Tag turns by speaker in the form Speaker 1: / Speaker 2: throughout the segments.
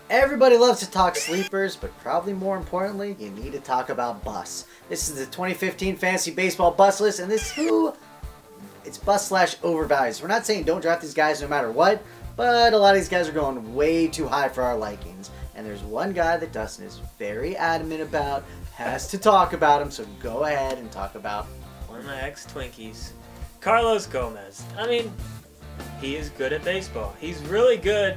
Speaker 1: Everybody loves to talk sleepers, but probably more importantly, you need to talk about busts. This is the 2015 Fantasy Baseball Bust List, and this who? It's bust / overvalued. So we're not saying don't draft these guys no matter what, but a lot of these guys are going way too high for our likings. And there's one guy that Dustin is very adamant about, has to talk about him, so go ahead and talk about
Speaker 2: one of my ex-Twinkies, Carlos Gómez. I mean, he is good at baseball. He's really good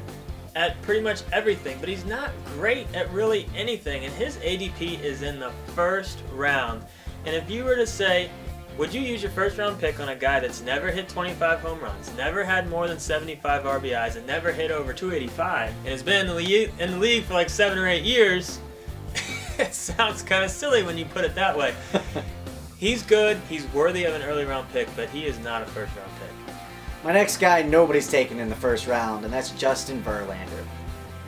Speaker 2: at pretty much everything, but he's not great at really anything, and his ADP is in the first round. And if you were to say, would you use your first round pick on a guy that's never hit 25 home runs, never had more than 75 RBIs, and never hit over 285, and has been in the league for like 7 or 8 years, it sounds kind of silly when you put it that way. He's good, he's worthy of an early round pick, but he is not a first round pick.
Speaker 1: My next guy nobody's taken in the first round, and that's Justin Verlander.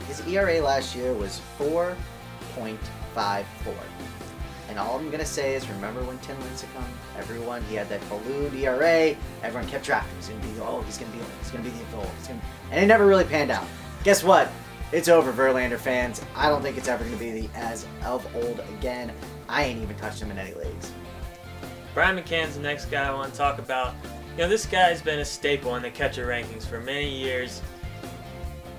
Speaker 1: His ERA last year was 4.54. And all I'm going to say is, remember when Tim Lincecum, he had that balloon ERA, everyone kept drafting. He's going to be the old, he's going to be old, he's going to be the old. And it never really panned out. Guess what? It's over, Verlander fans. I don't think it's ever going to be the as of old again. I ain't even touched him in any leagues.
Speaker 2: Brian McCann's the next guy I want to talk about. You know, this guy's been a staple in the catcher rankings for many years,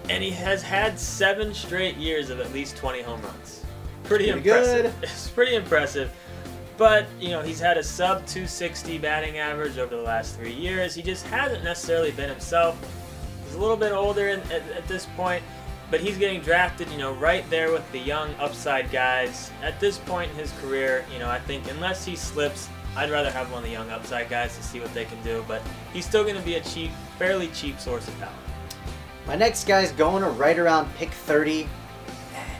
Speaker 2: and he has had 7 straight years of at least 20 home runs. Pretty impressive. Good. It's pretty impressive. But, you know, he's had a sub 260 batting average over the last 3 years. He just hasn't necessarily been himself. He's a little bit older at this point, but he's getting drafted, you know, right there with the young upside guys. At this point in his career, you know, I think unless he slips, I'd rather have one of the young upside guys to see what they can do, but he's still going to be a fairly cheap source of talent.
Speaker 1: My next guy's going to right around pick 30,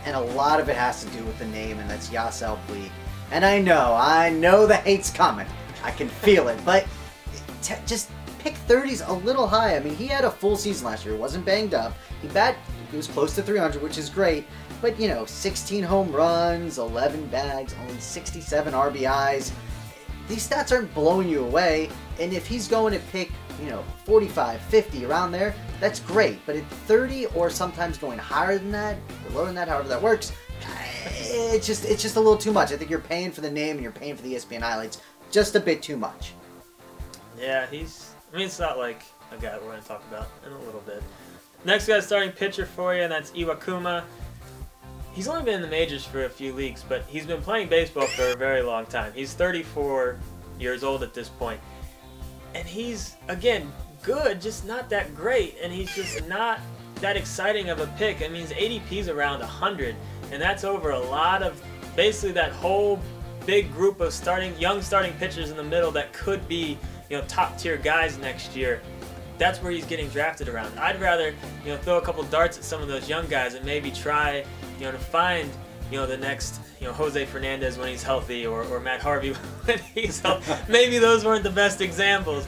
Speaker 1: and a lot of it has to do with the name, and that's Yasiel Puig. And I know the hate's coming. I can feel it, but just pick 30's a little high. I mean, he had a full season last year. He wasn't banged up. He was close to 300, which is great, but, you know, 16 home runs, 11 bags, only 67 RBIs. These stats aren't blowing you away, and if he's going to pick, you know, 45, 50, around there, that's great. But at 30 or sometimes going higher than that, or lower than that, however that works, it's just a little too much. I think you're paying for the name and you're paying for the ESPN highlights just a bit too much.
Speaker 2: Yeah, I mean, it's not like a guy we're going to talk about in a little bit. Next guy's starting pitcher for you, and that's Iwakuma. He's only been in the majors for a few leagues, but he's been playing baseball for a very long time. He's 34 years old at this point. And he's, again, good, just not that great. And he's just not that exciting of a pick. I mean, his ADP's around 100, and that's over a lot of, basically that whole big group of young starting pitchers in the middle that could be, you know, top-tier guys next year. That's where he's getting drafted around. I'd rather, you know, throw a couple darts at some of those young guys and maybe try, you know, to find, you know, the next, you know, José Fernández when he's healthy, or Matt Harvey when he's healthy. Maybe those weren't the best examples,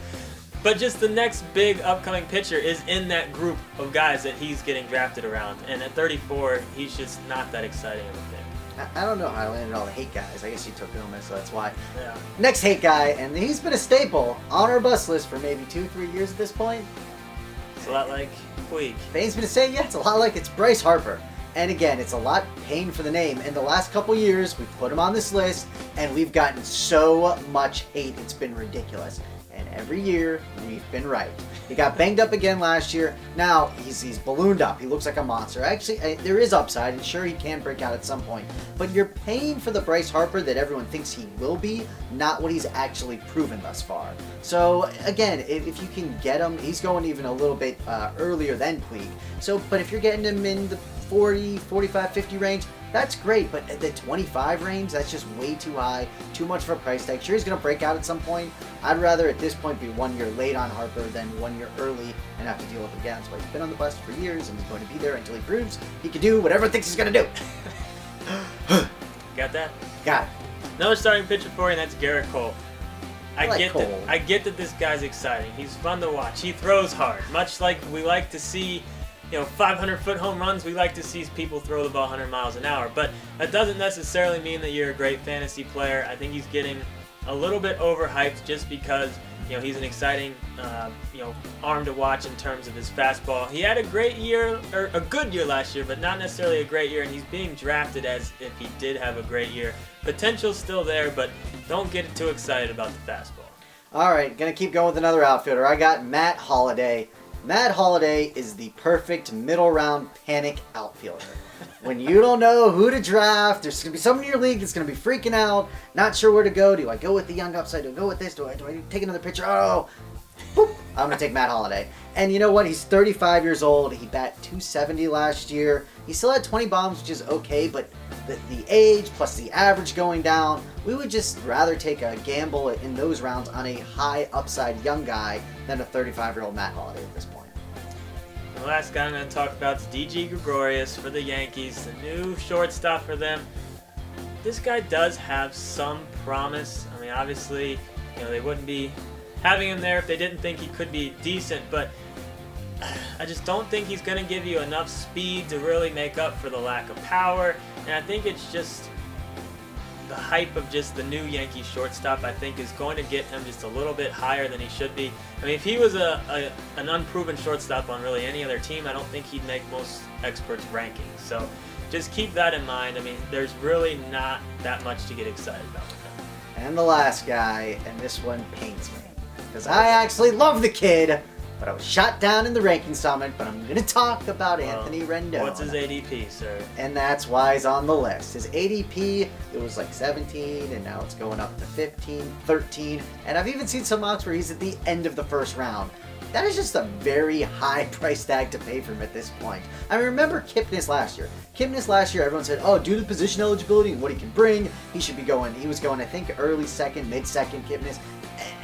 Speaker 2: but just the next big upcoming pitcher is in that group of guys that he's getting drafted around. And at 34, he's just not that exciting of a pick.
Speaker 1: I don't know how I landed all the hate guys. I guess you took Gómez, so that's why.
Speaker 2: Yeah.
Speaker 1: Next hate guy, and he's been a staple on our bus list for maybe 2-3 years at this point.
Speaker 2: It's a lot like Puig.
Speaker 1: Fane's been saying, yeah, it's a lot like it's Bryce Harper. And again, it's a lot paying for the name. In the last couple years, we've put him on this list, and we've gotten so much hate, it's been ridiculous. And every year, we've been right. He got banged up again last year. Now, he's ballooned up. He looks like a monster. Actually, there is upside, and sure, he can break out at some point. But you're paying for the Bryce Harper that everyone thinks he will be, not what he's actually proven thus far. So, again, if you can get him, he's going even a little bit earlier than Puig. So, but if you're getting him in the 40, 45, 50 range, that's great, but at the 25 range, that's just way too high, too much of a price tag. Sure, he's going to break out at some point. I'd rather at this point be 1 year late on Harper than 1 year early and have to deal with him again. So he's been on the bus for years, and he's going to be there until he proves he can do whatever he thinks he's going to do.
Speaker 2: Got that?
Speaker 1: Got it.
Speaker 2: Another starting pitcher for you, and that's Garrett Cole.
Speaker 1: I
Speaker 2: get that this guy's exciting. He's fun to watch. He throws hard, much like we like to see. You know, 500-foot home runs, we like to see people throw the ball 100 miles an hour. But that doesn't necessarily mean that you're a great fantasy player. I think he's getting a little bit overhyped just because you know, he's an exciting, you know, arm to watch in terms of his fastball. He had a great year, or a good year last year, but not necessarily a great year, and he's being drafted as if he did have a great year. Potential's still there, but don't get too excited about the fastball.
Speaker 1: All right, gonna keep going with another outfielder. I got Matt Holliday. Matt Holliday is the perfect middle round panic outfielder. When you don't know who to draft, there's going to be someone in your league that's going to be freaking out, not sure where to go. Do I go with the young upside? Do I go with this? Do I take another pitcher? Oh, boop, I'm going to take Matt Holliday. And you know what? He's 35 years old. He bat .270 last year. He still had 20 bombs, which is okay, but the age plus the average going down, we would just rather take a gamble in those rounds on a high upside young guy than a 35-year-old Matt Holliday at this point.
Speaker 2: The last guy I'm going to talk about is D.G. Gregorius for the Yankees, the new shortstop for them. This guy does have some promise. I mean, obviously, you know, they wouldn't be having him there if they didn't think he could be decent, but I just don't think he's going to give you enough speed to really make up for the lack of power, and I think it's just the hype of just the new Yankee shortstop, I think, is going to get him just a little bit higher than he should be. I mean, if he was an unproven shortstop on really any other team, I don't think he'd make most experts' rankings. So just keep that in mind. I mean, there's really not that much to get excited about with him.
Speaker 1: And the last guy, and this one pains me, because I actually love the kid, but I was shot down in the ranking summit, but I'm going to talk about Anthony Rendon.
Speaker 2: What's his ADP, sir?
Speaker 1: And that's why he's on the list. His ADP, it was like 17, and now it's going up to 15, 13, and I've even seen some mocks where he's at the end of the first round. That is just a very high price tag to pay for him at this point. I mean, remember Kipnis last year. Kipnis last year, everyone said, oh, due to position eligibility and what he can bring, he should be going, he was going, I think, early second, mid-second Kipnis,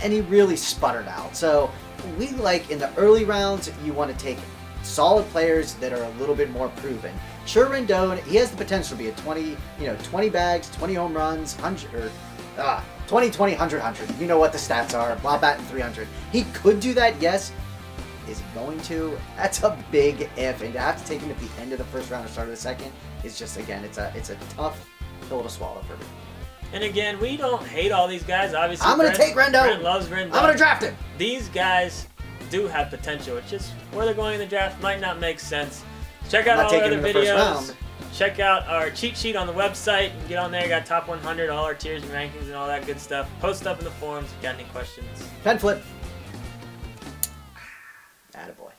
Speaker 1: and he really sputtered out. So we like in the early rounds, you want to take solid players that are a little bit more proven. Sure, Rendon, he has the potential to be a 20 bags, 20 home runs, 20, 100, 100. You know what the stats are, while batting 300. He could do that, yes. Is he going to? That's a big if, and to have to take him at the end of the first round or start of the second is just, again, it's a tough pill to swallow for me.
Speaker 2: And again, we don't hate all these guys. Obviously,
Speaker 1: I'm going to take Rendon.
Speaker 2: Brent loves Rendon.
Speaker 1: I'm going to draft him.
Speaker 2: These guys do have potential. It's just where they're going in the draft might not make sense. Check out all our other videos. Check out our cheat sheet on the website. Get on there. Got top 100, all our tiers and rankings and all that good stuff. Post up in the forums if you got any questions.
Speaker 1: Pen flip. Attaboy.